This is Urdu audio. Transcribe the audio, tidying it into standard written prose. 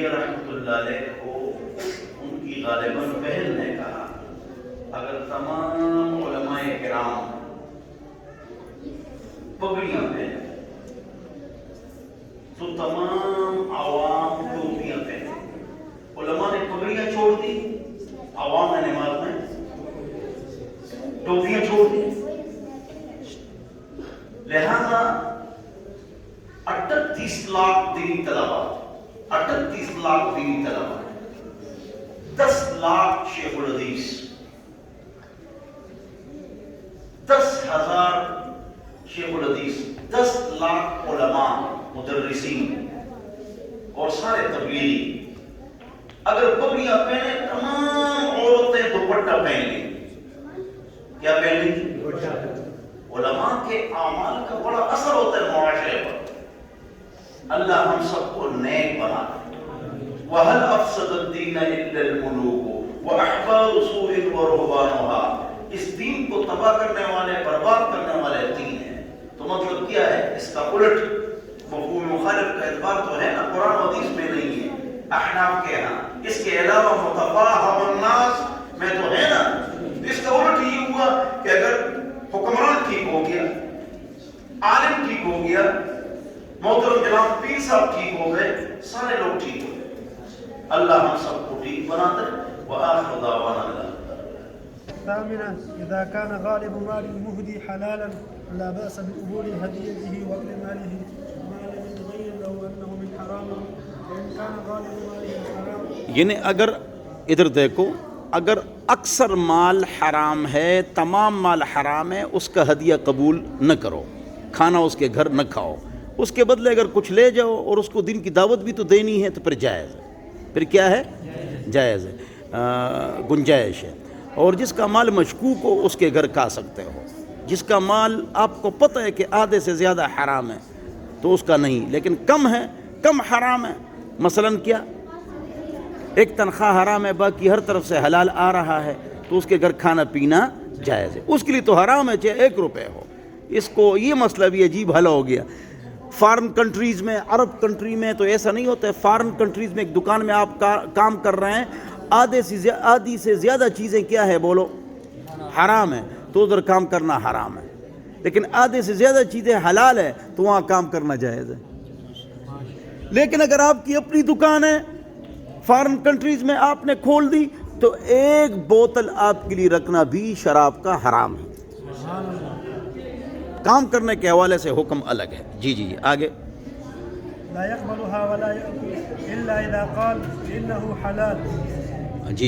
یہ رحمۃ اللہ علیہ کو ان کی غالباً بہن نے کہا اگر تمام علماء کرام پگڑیاں پہنے تو تمام عوام ٹوپیاں پہنے. علماء نے پگڑیاں چھوڑ دی, عوام نے نماز میں ٹوپیاں چھوڑ دی. لہذا 38 لاکھ دینی طلباء, 38 لاکھ دینی طلباء, 10 لاکھ شیخ الحدیث, 10,000 شیخ الحدیث, 10 لاکھ علماء مدرسین اور سارے تبلیغی اگر پگڑیاں پہنے, تمام عورتیں دوپٹہ پہن لیں. کیا پہن لیں؟ علماء کے اعمال کا بڑا اثر ہوتا ہے معاشرے پر. اللہ ہم سب کو نیک بنا دے. وَهَلْ أَفْسَدَ الدِّينَ إِلَّا الْمُلُوكُ وَأَحْبَارُ سُوءٍ وَرُهْبَانُهَا. اس دین کو تباہ کرنے والے, برباد کرنے والے دین ہیں. تو مطلب کیا ہے اس کا الٹ مفہوم مخالف کا اعتبار تو ہے نا, قرآن و حدیث میں نہیں ہے, احناف کے ہاں. اس کے علاوہ متفاہم الناس میں تو ہے نا. اس کا الٹ یہ ہوا کہ اگر حکمران ٹھیک ہو گیا, عالم ٹھیک ہو گیا, محترم جناب پیر صاحب ٹھیک ہو گئے, سارے لوگ ٹھیک ہو گئے. اللہ ہم سب کو ٹھیک بنا دے. وآخر دعوانا اللہ. ثامنا إذا كان غالب مال المهدي حلالا لا بأس بقبول هديته وأكل ماله ما لم يتغير له أنه من حرام وإن كان غالب ماله حرام. یعنی اگر ادھر دیکھو, اگر اکثر مال حرام ہے, تمام مال حرام ہے, اس کا ہدیہ قبول نہ کرو, کھانا اس کے گھر نہ کھاؤ. اس کے بدلے اگر کچھ لے جاؤ اور اس کو دین کی دعوت بھی تو دینی ہے تو پھر جائز ہے. پھر کیا ہے؟ جائز ہے, گنجائش ہے. اور جس کا مال مشکوک ہو اس کے گھر کھا سکتے ہو. جس کا مال آپ کو پتہ ہے کہ آدھے سے زیادہ حرام ہے تو اس کا نہیں, لیکن کم ہے, کم حرام ہے. مثلاً کیا, ایک تنخواہ حرام ہے, باقی ہر طرف سے حلال آ رہا ہے, تو اس کے گھر کھانا پینا جائز ہے. اس کے لیے تو حرام ہے چاہے 1 روپے ہو. اس کو یہ مسئلہ بھی عجیب حل ہو گیا. فارن کنٹریز میں, عرب کنٹری میں تو ایسا نہیں ہوتا ہے. فارن کنٹریز میں ایک دکان میں آپ کام کر رہے ہیں, آدھی سے زیادہ چیزیں کیا ہے بولو, حرام ہے, تو ادھر کام کرنا حرام ہے. لیکن آدھے سے زیادہ چیزیں حلال ہے تو وہاں کام کرنا جائز ہے. لیکن اگر آپ کی اپنی دکان ہے فارن کنٹریز میں, آپ نے کھول دی, تو 1 بوتل آپ کے لیے رکھنا بھی شراب کا حرام ہے. کام کرنے کے حوالے سے حکم الگ ہے. جی جی آگے. لا يقبلها ولا يأكل إلا إذا قال إنه حلال